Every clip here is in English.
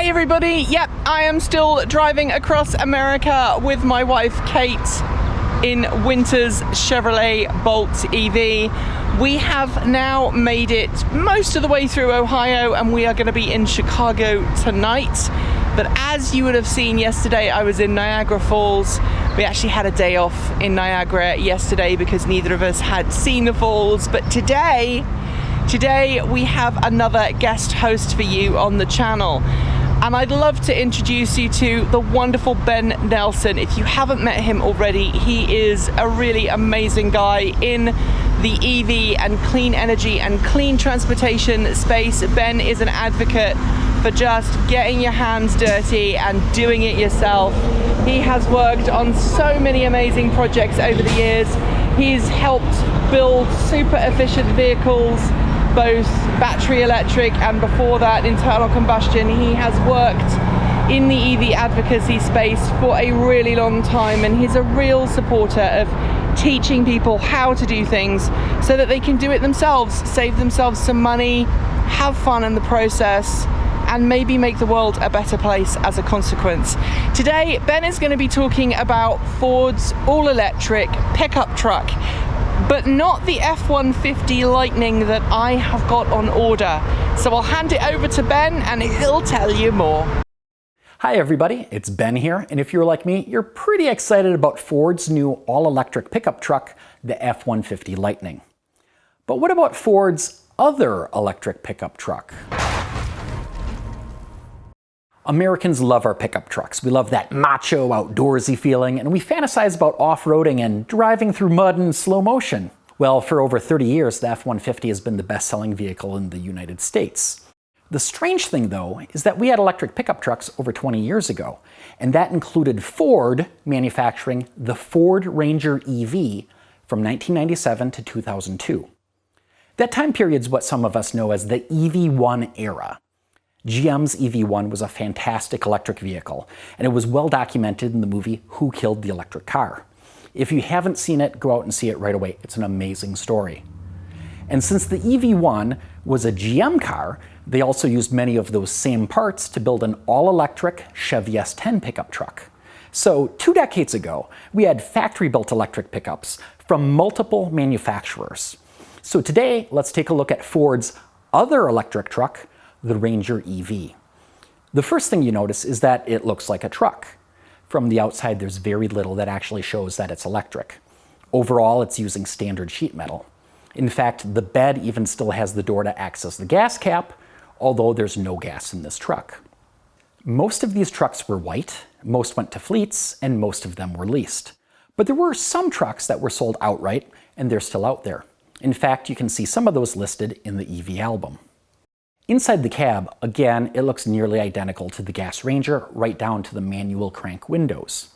Hey everybody, yep, I am still driving across America with my wife Kate in Winter's Chevrolet Bolt EV. We have now made it most of the way through Ohio and we are going to be in Chicago tonight. But as you would have seen yesterday, I was in Niagara Falls. We actually had a day off in Niagara yesterday because neither of us had seen the falls. But today we have another guest host for you on the channel. And I'd love to introduce you to the wonderful Ben Nelson. If you haven't met him already, he is a really amazing guy in the EV and clean energy and clean transportation space. Ben is an advocate for just getting your hands dirty and doing it yourself. He has worked on so many amazing projects over the years. He's helped build super efficient vehicles, both battery electric and before that internal combustion. He has worked in the EV advocacy space for a really long time, and he's a real supporter of teaching people how to do things so that they can do it themselves, save themselves some money, have fun in the process, and maybe make the world a better place as a consequence. Today, Ben is going to be talking about Ford's all-electric pickup truck, but not the F150 Lightning that I have got on order. So I'll hand it over to Ben and he'll tell you more. Hi everybody, it's Ben here, and if you're like me, you're pretty excited about Ford's new all-electric pickup truck, the F-150 Lightning. But what about Ford's other electric pickup truck? Americans love our pickup trucks. We love that macho, outdoorsy feeling, and we fantasize about off-roading and driving through mud in slow motion. Well, for over 30 years, the F-150 has been the best-selling vehicle in the United States. The strange thing, though, is that we had electric pickup trucks over 20 years ago, and that included Ford manufacturing the Ford Ranger EV from 1997 to 2002. That time period is what some of us know as the EV1 era. GM's EV1 was a fantastic electric vehicle, and it was well documented in the movie Who Killed the Electric Car. If you haven't seen it, go out and see it right away. It's an amazing story. And since the EV1 was a GM car, they also used many of those same parts to build an all-electric Chevy S10 pickup truck. So 2 decades ago, we had factory-built electric pickups from multiple manufacturers. So today, let's take a look at Ford's other electric truck, the Ranger EV. The first thing you notice is that it looks like a truck. From the outside, there's very little that actually shows that it's electric. Overall, it's using standard sheet metal. In fact, the bed even still has the door to access the gas cap, although there's no gas in this truck. Most of these trucks were white, most went to fleets, and most of them were leased. But there were some trucks that were sold outright, and they're still out there. In fact, you can see some of those listed in the EV album. Inside the cab, again, it looks nearly identical to the gas Ranger, right down to the manual crank windows.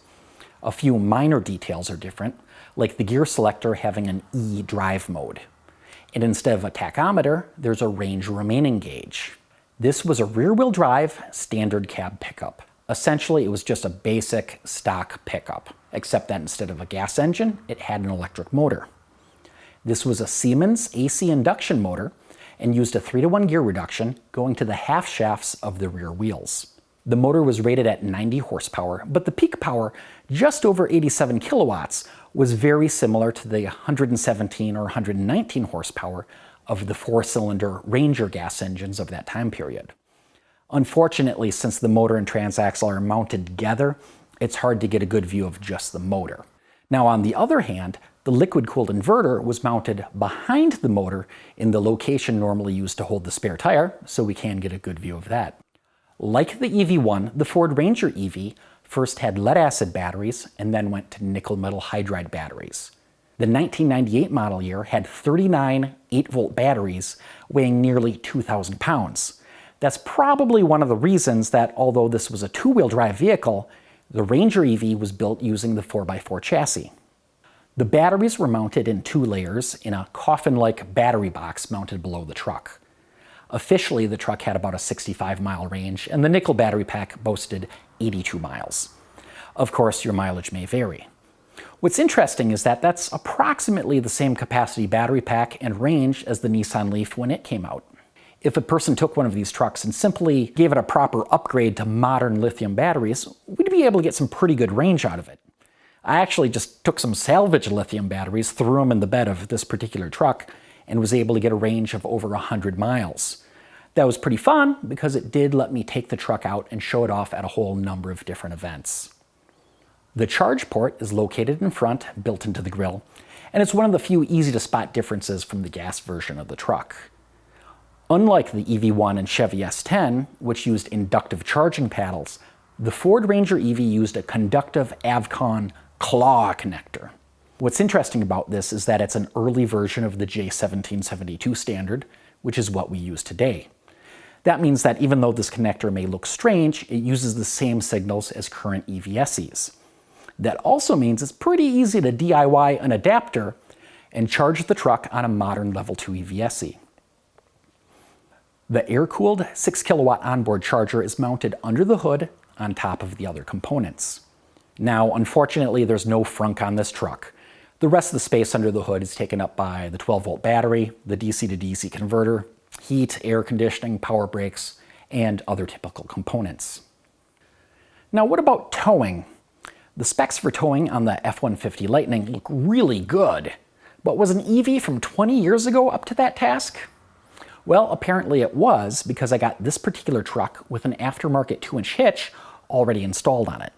A few minor details are different, like the gear selector having an E drive mode. And instead of a tachometer, there's a range remaining gauge. This was a rear-wheel drive standard cab pickup. Essentially, it was just a basic stock pickup, except that instead of a gas engine, it had an electric motor. This was a Siemens AC induction motor and used a 3-to-1 gear reduction going to the half shafts of the rear wheels. The motor was rated at 90 horsepower, but the peak power, just over 87 kilowatts, was very similar to the 117 or 119 horsepower of the 4-cylinder Ranger gas engines of that time period. Unfortunately, since the motor and transaxle are mounted together, it's hard to get a good view of just the motor. Now, on the other hand, the liquid-cooled inverter was mounted behind the motor in the location normally used to hold the spare tire, so we can get a good view of that. Like the EV1, the Ford Ranger EV first had lead-acid batteries and then went to nickel-metal hydride batteries. The 1998 model year had 39 8-volt batteries weighing nearly 2,000 pounds. That's probably one of the reasons that although this was a 2-wheel drive vehicle, the Ranger EV was built using the 4x4 chassis. The batteries were mounted in 2 layers in a coffin-like battery box mounted below the truck. Officially, the truck had about a 65-mile range, and the nickel battery pack boasted 82 miles. Of course, your mileage may vary. What's interesting is that that's approximately the same capacity battery pack and range as the Nissan Leaf when it came out. If a person took one of these trucks and simply gave it a proper upgrade to modern lithium batteries, we'd be able to get some pretty good range out of it. I actually just took some salvage lithium batteries, threw them in the bed of this particular truck, and was able to get a range of over 100 miles. That was pretty fun because it did let me take the truck out and show it off at a whole number of different events. The charge port is located in front, built into the grille, and it's one of the few easy to spot differences from the gas version of the truck. Unlike the EV1 and Chevy S10, which used inductive charging paddles, the Ford Ranger EV used a conductive Avcon claw connector. What's interesting about this is that it's an early version of the J1772 standard, which is what we use today. That means that even though this connector may look strange, it uses the same signals as current EVSEs. That also means it's pretty easy to DIY an adapter and charge the truck on a modern Level 2 EVSE. The air-cooled 6 kilowatt onboard charger is mounted under the hood on top of the other components. Now, unfortunately, there's no frunk on this truck. The rest of the space under the hood is taken up by the 12-volt battery, the DC to DC converter, heat, air conditioning, power brakes, and other typical components. Now, what about towing? The specs for towing on the F-150 Lightning look really good, but was an EV from 20 years ago up to that task? Well, apparently it was, because I got this particular truck with an aftermarket 2-inch hitch already installed on it.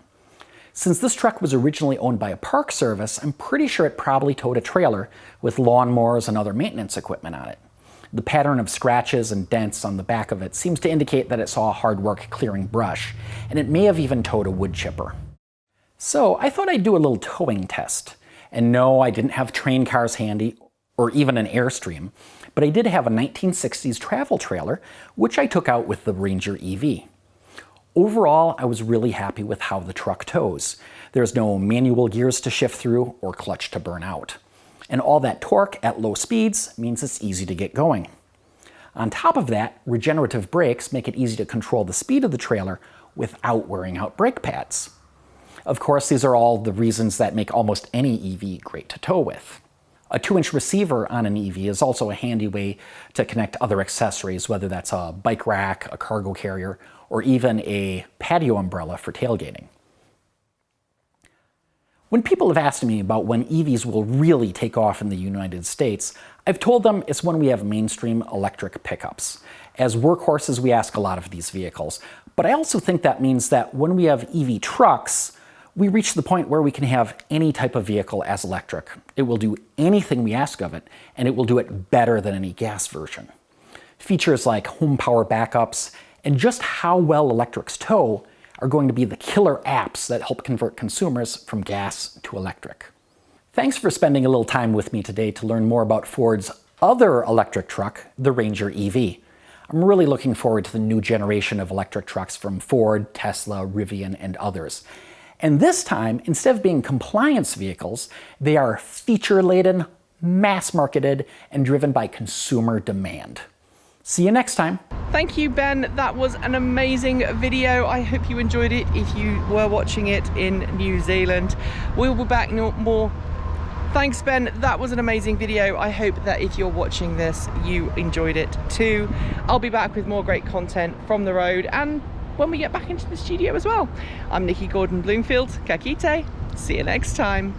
Since this truck was originally owned by a park service, I'm pretty sure it probably towed a trailer with lawnmowers and other maintenance equipment on it. The pattern of scratches and dents on the back of it seems to indicate that it saw hard work clearing brush, and it may have even towed a wood chipper. So I thought I'd do a little towing test. And no, I didn't have train cars handy, or even an Airstream, but I did have a 1960s travel trailer, which I took out with the Ranger EV. Overall, I was really happy with how the truck tows. There's no manual gears to shift through or clutch to burn out. And all that torque at low speeds means it's easy to get going. On top of that, regenerative brakes make it easy to control the speed of the trailer without wearing out brake pads. Of course, these are all the reasons that make almost any EV great to tow with. A 2-inch receiver on an EV is also a handy way to connect other accessories, whether that's a bike rack, a cargo carrier, or even a patio umbrella for tailgating. When people have asked me about when EVs will really take off in the United States, I've told them it's when we have mainstream electric pickups. As workhorses, we ask a lot of these vehicles, but I also think that means that when we have EV trucks, we reach the point where we can have any type of vehicle as electric. It will do anything we ask of it, and it will do it better than any gas version. Features like home power backups and just how well electrics tow are going to be the killer apps that help convert consumers from gas to electric. Thanks for spending a little time with me today to learn more about Ford's other electric truck, the Ranger EV. I'm really looking forward to the new generation of electric trucks from Ford, Tesla, Rivian, and others. And this time, instead of being compliance vehicles, they are feature-laden, mass-marketed, and driven by consumer demand. See you next time. Thank you, Ben. That was an amazing video. I hope you enjoyed it if you were watching it in New Zealand. We'll be back more. Thanks, Ben. That was an amazing video. I hope that if you're watching this, you enjoyed it too. I'll be back with more great content from the road and when we get back into the studio as well. I'm Nikki Gordon Bloomfield. Ka kite. See you next time.